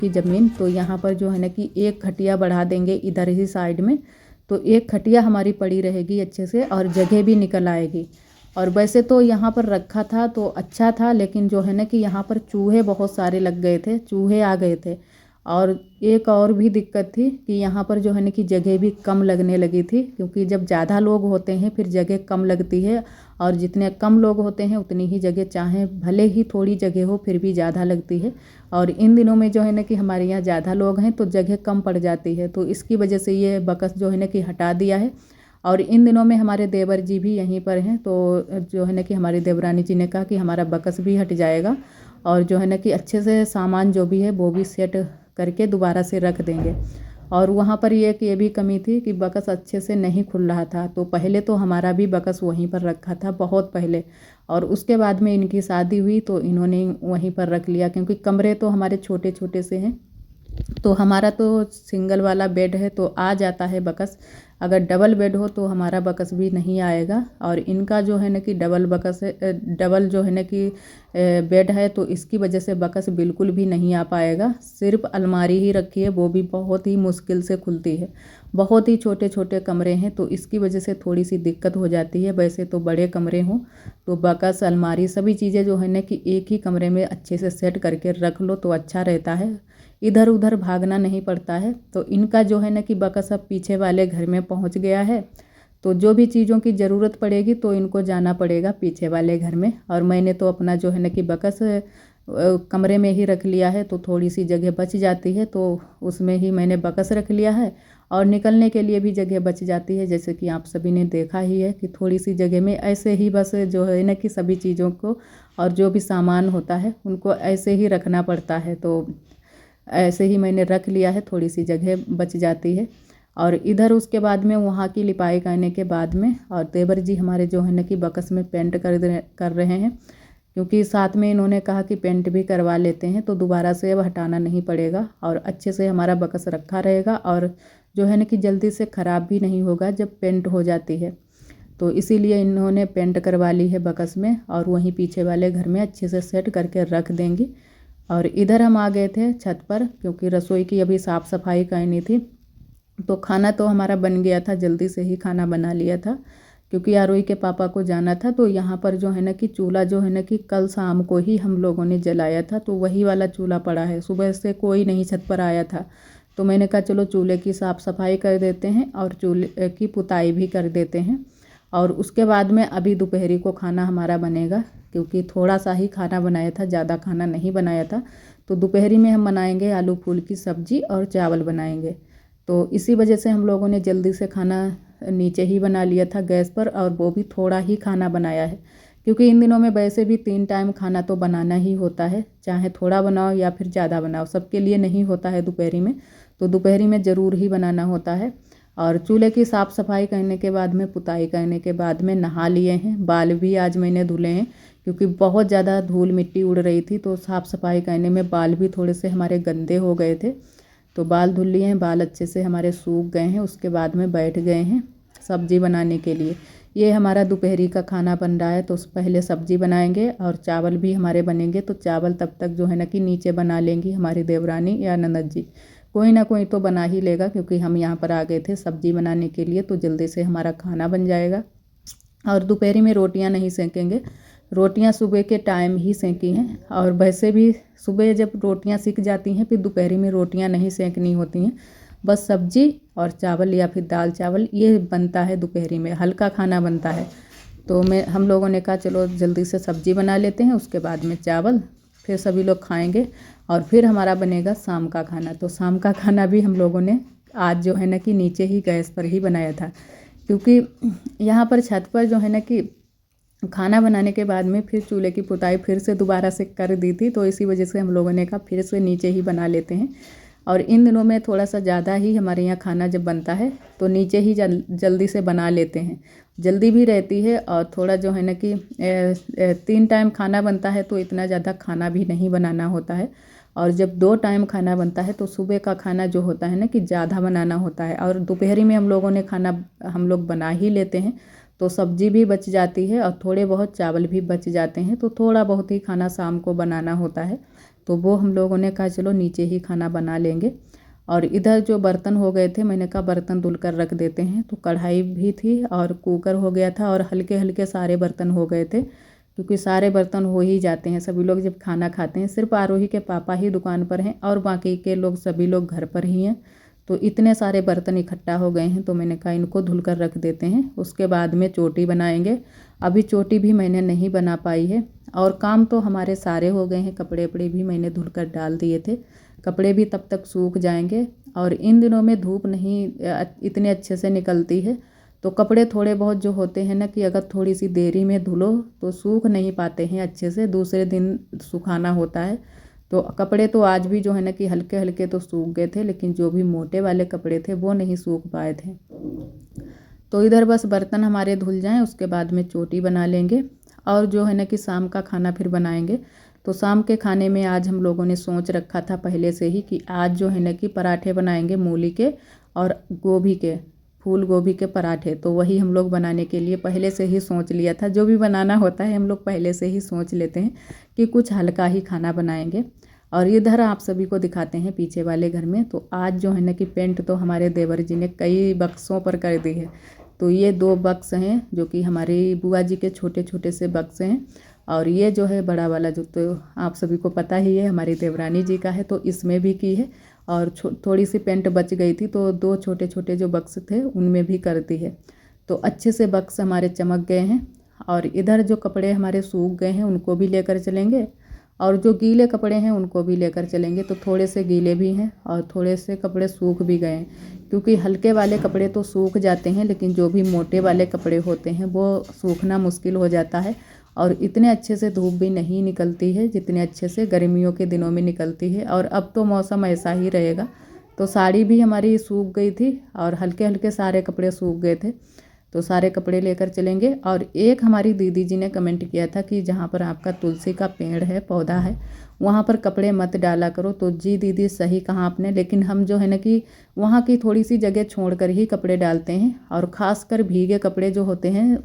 की ज़मीन, तो यहाँ पर जो है ना कि एक खटिया बढ़ा देंगे इधर ही साइड में, तो एक खटिया हमारी पड़ी रहेगी अच्छे से और जगह भी निकल आएगी। और वैसे तो यहाँ पर रखा था तो अच्छा था, लेकिन जो है ना कि यहाँ पर चूहे बहुत सारे लग गए थे, चूहे आ गए थे। और एक और भी दिक्कत थी कि यहाँ पर जो है ना कि जगह भी कम लगने लगी थी, क्योंकि जब ज़्यादा लोग होते हैं फिर जगह कम लगती है, और जितने कम लोग होते हैं उतनी ही जगह, चाहे भले ही थोड़ी जगह हो फिर भी ज़्यादा लगती है। और इन दिनों में जो है ना कि हमारे यहाँ ज़्यादा लोग हैं तो जगह कम पड़ जाती है, तो इसकी वजह से ये बकस जो है ना कि हटा दिया है। और इन दिनों में हमारे देवर जी भी यहीं पर हैं, तो जो है ना कि हमारी देवरानी जी ने कहा कि हमारा बकस भी हट जाएगा, और जो है ना कि अच्छे से सामान जो भी है वो भी सेट करके दोबारा से रख देंगे। और वहाँ पर ये भी कमी थी कि बकस अच्छे से नहीं खुल रहा था, तो पहले तो हमारा भी बकस वहीं पर रखा था बहुत पहले, और उसके बाद में इनकी शादी हुई तो इन्होंने वहीं पर रख लिया, क्योंकि कमरे तो हमारे छोटे छोटे से हैं। तो हमारा तो सिंगल वाला बेड है तो आ जाता है बकस, अगर डबल बेड हो तो हमारा बकस भी नहीं आएगा। और इनका जो है ना कि डबल बकस है, डबल जो है ना कि बेड है, तो इसकी वजह से बकस बिल्कुल भी नहीं आ पाएगा। सिर्फ अलमारी ही रखी है, वो भी बहुत ही मुश्किल से खुलती है, बहुत ही छोटे छोटे कमरे हैं, तो इसकी वजह से थोड़ी सी दिक्कत हो जाती है। वैसे तो बड़े कमरे हों तो बकस अलमारी सभी चीज़ें जो है ना कि एक ही कमरे में अच्छे से सेट करके रख लो तो अच्छा रहता है, इधर उधर भागना नहीं पड़ता है। तो इनका जो है ना कि बकस अब पीछे वाले घर में पहुंच गया है, तो जो भी चीज़ों की ज़रूरत पड़ेगी तो इनको जाना पड़ेगा पीछे वाले घर में। और मैंने तो अपना जो है ना कि बकस कमरे में ही रख लिया है, तो थोड़ी सी जगह बच जाती है, तो उसमें ही मैंने बकस रख लिया है, और निकलने के लिए भी जगह बच जाती है। जैसे कि आप सभी ने देखा ही है कि थोड़ी सी जगह में ऐसे ही बस जो है ना कि सभी चीज़ों को और जो भी सामान होता है उनको ऐसे ही रखना पड़ता है, तो ऐसे ही मैंने रख लिया है, थोड़ी सी जगह बच जाती है। और इधर उसके बाद में वहाँ की लिपाई करने के बाद में, और देवर जी हमारे जो है ना कि बकस में पेंट कर रहे हैं, क्योंकि साथ में इन्होंने कहा कि पेंट भी करवा लेते हैं तो दोबारा से अब हटाना नहीं पड़ेगा, और अच्छे से हमारा बकस रखा रहेगा, और जो है ना कि जल्दी से ख़राब भी नहीं होगा जब पेंट हो जाती है। तो इसीलिए इन्होंने पेंट करवा ली है बकस में, और वहीं पीछे वाले घर में अच्छे से सेट करके रख देंगी। और इधर हम आ गए थे छत पर, क्योंकि रसोई की अभी साफ़ सफाई करनी थी। तो खाना तो हमारा बन गया था, जल्दी से ही खाना बना लिया था, क्योंकि आरोही के पापा को जाना था। तो यहाँ पर जो है ना कि चूल्हा जो है ना कि कल शाम को ही हम लोगों ने जलाया था, तो वही वाला चूल्हा पड़ा है। सुबह से कोई नहीं छत पर आया था, तो मैंने कहा चलो चूल्हे की साफ़ सफाई कर देते हैं और चूल्हे की पुताई भी कर देते हैं। और उसके बाद में अभी दोपहरी को खाना हमारा बनेगा, क्योंकि थोड़ा सा ही खाना बनाया था, ज़्यादा खाना नहीं बनाया था। तो दोपहरी में हम बनाएंगे आलू फूल की सब्ज़ी और चावल बनाएंगे। तो इसी वजह से हम लोगों ने जल्दी से खाना नीचे ही बना लिया था गैस पर, और वो भी थोड़ा ही खाना बनाया है, क्योंकि इन दिनों में वैसे भी 3 टाइम खाना तो बनाना ही होता है, चाहे थोड़ा बनाओ या फिर ज़्यादा बनाओ, सबके लिए नहीं होता है दोपहरी में, तो दोपहरी में ज़रूर ही बनाना होता है। और चूल्हे की साफ़ सफाई करने के बाद में, पुताई करने के बाद में नहा लिए हैं। बाल भी आज मैंने धुले हैं, क्योंकि बहुत ज़्यादा धूल मिट्टी उड़ रही थी, तो साफ़ सफाई करने में बाल भी थोड़े से हमारे गंदे हो गए थे। तो बाल धुल लिए हैं, बाल अच्छे से हमारे सूख गए हैं। उसके बाद में बैठ गए हैं सब्ज़ी बनाने के लिए। ये हमारा दोपहरी का खाना बन रहा है, तो पहले सब्ज़ी बनाएंगे और चावल भी हमारे बनेंगे। तो चावल तब तक जो है ना कि नीचे बना लेंगी हमारी देवरानी या ननद जी, कोई ना कोई तो बना ही लेगा, क्योंकि हम यहाँ पर आ गए थे सब्ज़ी बनाने के लिए, तो जल्दी से हमारा खाना बन जाएगा। और दोपहरी में रोटियाँ नहीं सेकेंगे, रोटियाँ सुबह के टाइम ही सेकी हैं। और वैसे भी सुबह जब रोटियाँ सिक जाती हैं फिर दोपहरी में रोटियाँ नहीं सेकनी होती हैं, बस सब्जी और चावल या फिर दाल चावल ये बनता है दोपहरी में, हल्का खाना बनता है। तो हम लोगों ने कहा चलो जल्दी से सब्जी बना लेते हैं, उसके बाद में चावल, फिर सभी लोग खाएंगे और फिर हमारा बनेगा शाम का खाना। तो शाम का खाना भी हम लोगों ने आज जो है ना कि नीचे ही गैस पर ही बनाया था, क्योंकि यहाँ पर छत पर जो है ना कि खाना बनाने के बाद में फिर चूल्हे की पुताई फिर से दोबारा से कर दी थी, तो इसी वजह से हम लोगों ने कहा फिर से नीचे ही बना लेते हैं। और इन दिनों में थोड़ा सा ज़्यादा ही हमारे यहाँ खाना जब बनता है तो नीचे ही जल्दी से बना लेते हैं, जल्दी भी रहती है। और थोड़ा जो है ना कि 3 टाइम खाना बनता है तो इतना ज़्यादा खाना भी नहीं बनाना होता है, और जब 2 टाइम खाना बनता है तो सुबह का खाना जो होता है ना कि ज़्यादा बनाना होता है। और दोपहरी में हम लोगों ने खाना हम लोग बना ही लेते हैं, तो सब्जी भी बच जाती है और थोड़े बहुत चावल भी बच जाते हैं, तो थोड़ा बहुत ही खाना शाम को बनाना होता है। तो वो हम लोगों ने कहा चलो नीचे ही खाना बना लेंगे। और इधर जो बर्तन हो गए थे, मैंने कहा बर्तन धुल कर रख देते हैं। तो कढ़ाई भी थी और कुकर हो गया था और हल्के हल्के सारे बर्तन हो गए थे, क्योंकि सारे बर्तन हो ही जाते हैं सभी लोग जब खाना खाते हैं। सिर्फ आरोही के पापा ही दुकान पर हैं और बाकी के लोग सभी लोग घर पर ही हैं। तो इतने सारे बर्तन इकट्ठा हो गए हैं, तो मैंने कहा इनको धुल कर रख देते हैं, उसके बाद में चोटी बनाएंगे। अभी चोटी भी मैंने नहीं बना पाई है और काम तो हमारे सारे हो गए हैं। कपड़े वपड़े भी मैंने धुल कर डाल दिए थे, कपड़े भी तब तक सूख जाएंगे। और इन दिनों में धूप नहीं इतने अच्छे से निकलती है, तो कपड़े थोड़े बहुत जो होते हैं ना कि अगर थोड़ी सी देरी में धुलो तो सूख नहीं पाते हैं अच्छे से, दूसरे दिन सुखाना होता है। तो कपड़े तो आज भी जो है ना कि हल्के हल्के तो सूख गए थे, लेकिन जो भी मोटे वाले कपड़े थे वो नहीं सूख पाए थे। तो इधर बस बर्तन हमारे धुल जाएं, उसके बाद में चोटी बना लेंगे और जो है ना कि शाम का खाना फिर बनाएंगे। तो शाम के खाने में आज हम लोगों ने सोच रखा था पहले से ही कि आज जो है ना कि पराठे बनाएंगे मूली के और गोभी के, फूल गोभी के पराठे। तो वही हम लोग बनाने के लिए पहले से ही सोच लिया था। जो भी बनाना होता है हम लोग पहले से ही सोच लेते हैं कि कुछ हल्का ही खाना बनाएंगे। और इधर आप सभी को दिखाते हैं पीछे वाले घर में, तो आज जो है ना कि पेंट तो हमारे देवर जी ने कई बक्सों पर कर दी है। तो ये 2 बक्स हैं जो कि हमारी बुआ जी के छोटे छोटे से बक्स हैं, और ये जो है बड़ा वाला जो तो आप सभी को पता ही है हमारी देवरानी जी का है, तो इसमें भी की है। और थोड़ी सी पेंट बच गई थी तो 2 छोटे छोटे जो बक्स थे उनमें भी कर दी है। तो अच्छे से बक्स हमारे चमक गए हैं। और इधर जो कपड़े हमारे सूख गए हैं उनको भी लेकर चलेंगे और जो गीले कपड़े हैं उनको भी लेकर चलेंगे। तो थोड़े से गीले भी हैं और थोड़े से कपड़े सूख भी गए हैं, क्योंकि हल्के वाले कपड़े तो सूख जाते हैं, लेकिन जो भी मोटे वाले कपड़े होते हैं वो सूखना मुश्किल हो जाता है। और इतने अच्छे से धूप भी नहीं निकलती है जितने अच्छे से गर्मियों के दिनों में निकलती है। और अब तो मौसम ऐसा ही रहेगा। तो साड़ी भी हमारी सूख गई थी और हल्के हल्के सारे कपड़े सूख गए थे, तो सारे कपड़े लेकर चलेंगे। और एक हमारी दीदी जी ने कमेंट किया था कि जहाँ पर आपका तुलसी का पेड़ है, पौधा है, वहाँ पर कपड़े मत डाला करो। तो जी दीदी सही कहा आपने, लेकिन हम जो है ना कि वहाँ की थोड़ी सी जगह छोड़कर ही कपड़े डालते हैं। और ख़ासकर भीगे कपड़े जो होते हैं,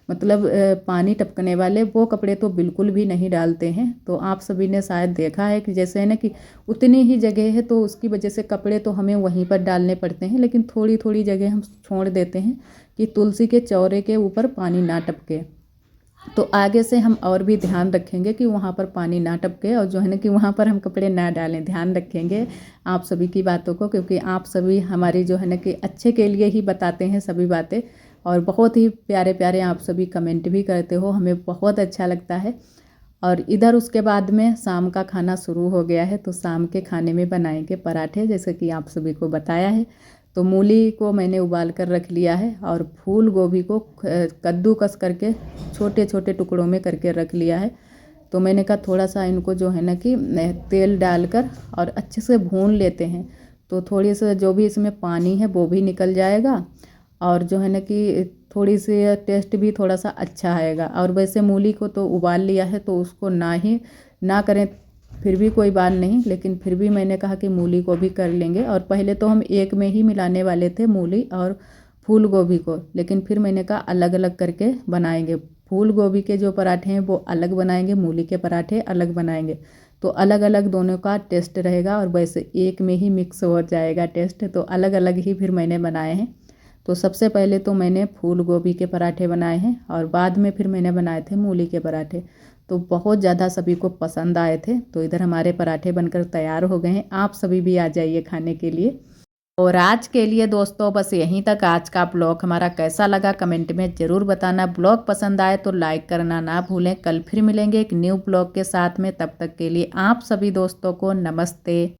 मतलब पानी टपकने वाले, वो कपड़े तो बिल्कुल भी नहीं डालते हैं। तो आप सभी ने शायद देखा है कि जैसे है ना कि उतनी ही जगह है तो उसकी वजह से कपड़े तो हमें वहीं पर डालने पड़ते हैं, लेकिन थोड़ी थोड़ी जगह हम छोड़ देते हैं कि तुलसी के चौरे के ऊपर पानी ना टपके। तो आगे से हम और भी ध्यान रखेंगे कि वहाँ पर पानी ना टपके और जो है ना कि वहाँ पर हम कपड़े ना डालें। ध्यान रखेंगे आप सभी की बातों को, क्योंकि आप सभी हमारी जो है ना कि अच्छे के लिए ही बताते हैं सभी बातें। और बहुत ही प्यारे प्यारे आप सभी कमेंट भी करते हो, हमें बहुत अच्छा लगता है। और इधर उसके बाद में शाम का खाना शुरू हो गया है। तो शाम के खाने में बनाएंगे पराठे, जैसे कि आप सभी को बताया है। तो मूली को मैंने उबाल कर रख लिया है और फूल गोभी को कद्दूकस करके छोटे छोटे टुकड़ों में करके रख लिया है। तो मैंने कहा थोड़ा सा इनको जो है ना कि तेल डालकर और अच्छे से भून लेते हैं, तो थोड़ी सा जो भी इसमें पानी है वो भी निकल जाएगा और जो है ना कि थोड़ी सी टेस्ट भी थोड़ा सा अच्छा आएगा। और वैसे मूली को तो उबाल लिया है तो उसको ना करें फिर भी कोई बात नहीं, लेकिन फिर भी मैंने कहा कि मूली को भी कर लेंगे। और पहले तो हम एक में ही मिलाने वाले थे मूली और फूल गोभी को, लेकिन फिर मैंने कहा अलग अलग करके बनाएंगे। फूल गोभी के जो पराठे हैं वो अलग बनाएंगे, मूली के पराठे अलग बनाएंगे। तो अलग अलग दोनों का टेस्ट रहेगा और वैसे एक में ही मिक्स हो जाएगा टेस्ट। तो अलग अलग ही फिर मैंने बनाए हैं। तो सबसे पहले तो मैंने फूल गोभी के पराठे बनाए हैं और बाद में फिर मैंने बनाए थे मूली के पराठे। तो बहुत ज़्यादा सभी को पसंद आए थे। तो इधर हमारे पराठे बनकर तैयार हो गए हैं, आप सभी भी आ जाइए खाने के लिए। और आज के लिए दोस्तों बस यहीं तक। आज का ब्लॉग हमारा कैसा लगा कमेंट में ज़रूर बताना। ब्लॉग पसंद आए तो लाइक करना ना भूलें। कल फिर मिलेंगे एक न्यू ब्लॉग के साथ में, तब तक के लिए आप सभी दोस्तों को नमस्ते।